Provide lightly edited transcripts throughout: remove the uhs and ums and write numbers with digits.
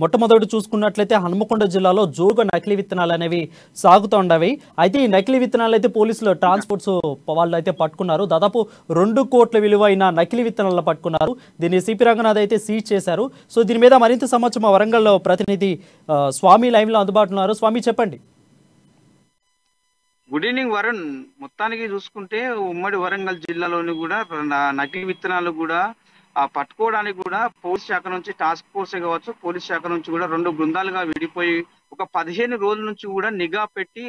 మొట్టమొదటి చూసుకున్నట్లయితే హన్మకొండ జిల్లాలో జోరుగా నకిలీ విత్తనాలు అనేవి సాగుతుండవి. అయితే ఈ నకిలీ విత్తనాలు అయితే పోలీసులు ట్రాన్స్పోర్ట్స్ వాళ్ళు అయితే పట్టుకున్నారు. దాదాపు 2 కోట్ల విలువైన నకిలీ విత్తనాలను పట్టుకున్నారు. దీన్ని సిపి రంగనాథ్ అయితే సీజ్ చేశారు. సో దీని మీద మరింత సమాచారం మా వరంగల్లో ప్రతినిధి స్వామి లైవ్ లో అందుబాటులో ఉన్నారు. స్వామి చెప్పండి. Good evening Varun. మొత్తానికి చూసుకుంటే ఉమ్మడి వరంగల్ జిల్లాలోని కూడా నకిలీ విత్తనాలు కూడా పట్టుకోవడానికి కూడా పోలీస్ శాఖ నుంచి టాస్క్ ఫోర్స్ కావచ్చు, పోలీస్ శాఖ నుంచి కూడా 2 బృందాలుగా విడిపోయి ఒక 15 రోజుల నుంచి కూడా నిఘా పెట్టి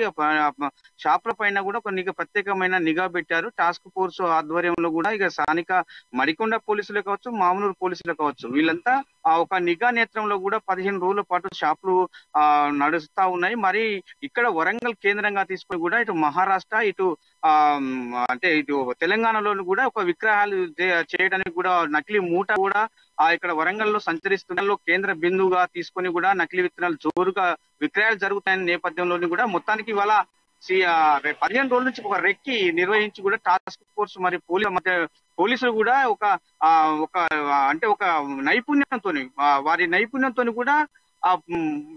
షాపుల పైన కూడా ఒక ప్రత్యేకమైన నిఘా పెట్టారు. టాస్క్ ఫోర్స్ ఆధ్వర్యంలో కూడా ఇక స్థానిక మడికొండ పోలీసులు కావచ్చు, మామూలు పోలీసులు కావచ్చు, వీళ్ళంతా ఒక నిఘా నేత్రంలో కూడా 15 రోజుల పాటు షాపులు నడుస్తా ఉన్నాయి. మరి ఇక్కడ వరంగల్ కేంద్రంగా తీసుకుని కూడా ఇటు మహారాష్ట్ర ఇటు ఇటు తెలంగాణలోని కూడా ఒక విగ్రహాలు చేయడానికి కూడా నకిలీ మూట కూడా ఇక్కడ వరంగల్లో సంచరిస్తున్న కేంద్ర బిందువుగా తీసుకొని కూడా నకిలీ విత్తనాలు జోరుగా విక్రయాలు జరుగుతాయని నేపథ్యంలోని కూడా మొత్తానికి ఇవాళ 15 రోజుల నుంచి ఒక రెక్కి నిర్వహించి కూడా టాస్క్ ఫోర్స్ మరి పోలీసులు కూడా ఒక నైపుణ్యంతో వారి నైపుణ్యంతో కూడా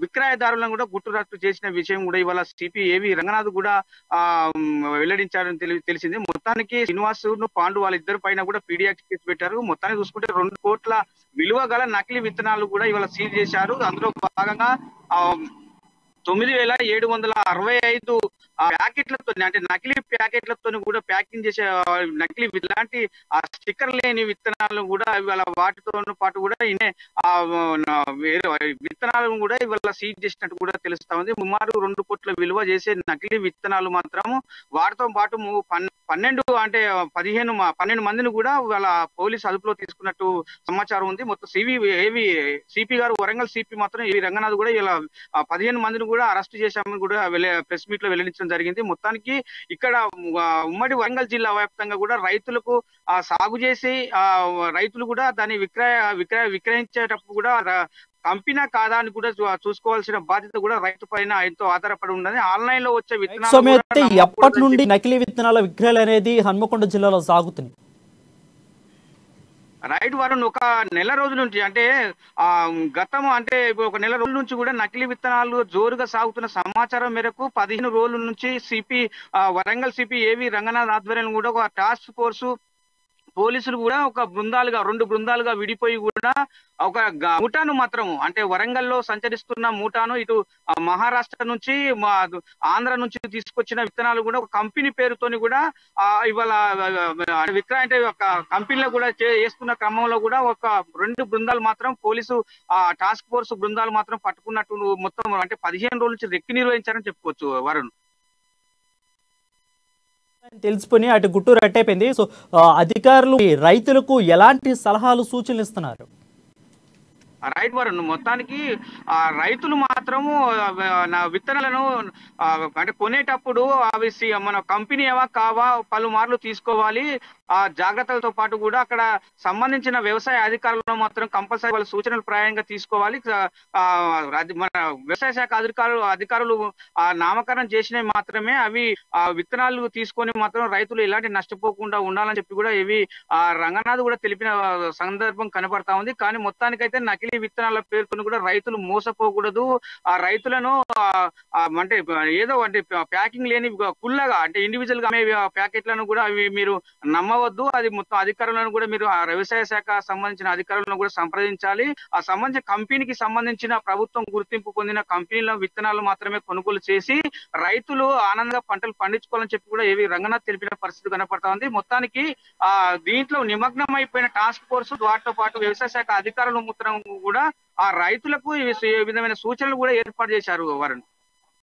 విక్రయదారులను కూడా గుట్టురట్టు చేసిన విషయం కూడా ఇవాళ సిపి ఏవి రంగనాథ్ కూడా వెల్లడించారని తెలిసింది. మొత్తానికి శ్రీనివాస్ పాండు వాళ్ళిద్దరి పైన కూడా పీడియాక్ట్ కేసు పెట్టారు. మొత్తానికి చూసుకుంటే 2 కోట్ల విలువ గల నకిలీ విత్తనాలు కూడా ఇవాళ సీజ్ చేశారు. అందులో భాగంగా 9,765 ప్యాకెట్లతో అంటే నకిలీ ప్యాకెట్లతో కూడా ప్యాకింగ్ చేసే నకిలీ ఇలాంటి స్టిక్కర్ లేని విత్తనాలను కూడా ఇవాళ వాటితో పాటు కూడా విత్తనాలను కూడా ఇవాళ సీజ్ చేసినట్టు కూడా తెలుస్తా ఉంది. సుమారు 2 కోట్ల విలువ చేసే నకిలీ విత్తనాలు మాత్రము వాటితో పాటు 12 మందిని కూడా వాళ్ళ పోలీసు అదుపులో తీసుకున్నట్టు సమాచారం ఉంది. మొత్తం సిపి గారు వరంగల్ సిపి మాత్రం ఏవి రంగనాథ్ కూడా ఇలా 15 మందిని కూడా అరెస్ట్ చేశామని కూడా ప్రెస్ మీట్ లో వెల్లడించడం జరిగింది. మొత్తానికి ఇక్కడ ఉమ్మడి వరంగల్ జిల్లా వ్యాప్తంగా కూడా రైతులకు సాగు చేసి రైతులు కూడా దాన్ని విక్రయించేటప్పుడు కూడా కంపెనీ కాదా అని కూడా చూసుకోవాల్సిన బాధ్యత కూడా రైతు పైన ఎంతో ఆధారపడి ఉన్నది. ఆన్లైన్ లో వచ్చే విత్తనాలు ఎప్పటి నుండి నకిలీ విత్తనాల విక్రయాలు అనేది హన్మకొండ జిల్లాలో సాగుతుంది? రైట్ వరుణ్, ఒక నెల రోజుల నుంచి ఒక నెల రోజుల నుంచి కూడా నకిలీ విత్తనాలు జోరుగా సాగుతున్న సమాచారం మేరకు 15 రోజుల నుంచి వరంగల్ సిపి ఏవి రంగనాథ్ ఆధ్వర్యంలో కూడా ఒక టాస్క్ ఫోర్స్ పోలీసులు కూడా ఒక 2 బృందాలుగా విడిపోయి కూడా ఒక మూటాను మాత్రం వరంగల్లో సంచరిస్తున్న మూటాను ఇటు మహారాష్ట్ర నుంచి ఆంధ్ర నుంచి తీసుకొచ్చిన విత్తనాలు కూడా ఒక కంపెనీ పేరుతోని కూడా ఇవాళ విక్రయ ఒక కంపెనీలో కూడా చేస్తున్న క్రమంలో కూడా ఒక 2 బృందాలు మాత్రం పోలీసు టాస్క్ ఫోర్స్ బృందాలు మాత్రం పట్టుకున్నట్టు మొత్తం 15 రోజుల నుంచి రెక్కి నిర్వహించారని చెప్పుకోవచ్చు వరుణ్. తెలుసుకుని అటు గుట్టూరు అట్టయిపోయింది. సో అధికారులు రైతులకు ఎలాంటి సలహాలు సూచనలు ఇస్తున్నారు? రైట్ వరుణ్, మొత్తానికి రైతులు మాత్రము విత్తనాలను కొనేటప్పుడు అవి మన కంపెనీ ఏవా కావా పలుమార్లు తీసుకోవాలి. జాగ్రత్తలతో పాటు కూడా అక్కడ సంబంధించిన వ్యవసాయ అధికారులను మాత్రం కంపల్సరీ వాళ్ళ సూచనలు ప్రాయంగా తీసుకోవాలి. మన వ్యవసాయ శాఖ అధికారులు నామకరణం చేసినవి మాత్రమే అవి విత్తనాలు తీసుకొని మాత్రం రైతులు ఎలాంటి నష్టపోకుండా ఉండాలని చెప్పి కూడా ఇవి రంగనాథ్ కూడా తెలిపిన సందర్భం కనపడతా ఉంది. కానీ మొత్తానికైతే నకిలీ విత్తనాల పేరుతో కూడా రైతులు మోసపోకూడదు. ఆ రైతులను ప్యాకింగ్ లేని కుల్లగా ఇండివిజువల్ గా ప్యాకెట్లను కూడా అవి మీరు నమ్మవద్దు. అది మొత్తం అధికారులను కూడా మీరు వ్యవసాయ శాఖ సంబంధించిన అధికారులను కూడా సంప్రదించాలి. ఆ సంబంధించిన కంపెనీకి సంబంధించిన ప్రభుత్వం గుర్తింపు పొందిన కంపెనీల విత్తనాలు మాత్రమే కొనుగోలు చేసి రైతులు ఆనందంగా పంటలు పండించుకోవాలని చెప్పి కూడా ఏవి రంగనాథ్ తెలిపిన పరిస్థితి కనపడతా ఉంది. మొత్తానికి దీంట్లో నిమగ్నం అయిపోయిన టాస్క్ ఫోర్స్ వాటితో పాటు వ్యవసాయ శాఖ అధికారులు మాత్రం కూడా ఆ రైతులకు ఈ విధమైన సూచనలు కూడా ఏర్పాటు చేశారు వరుణ్.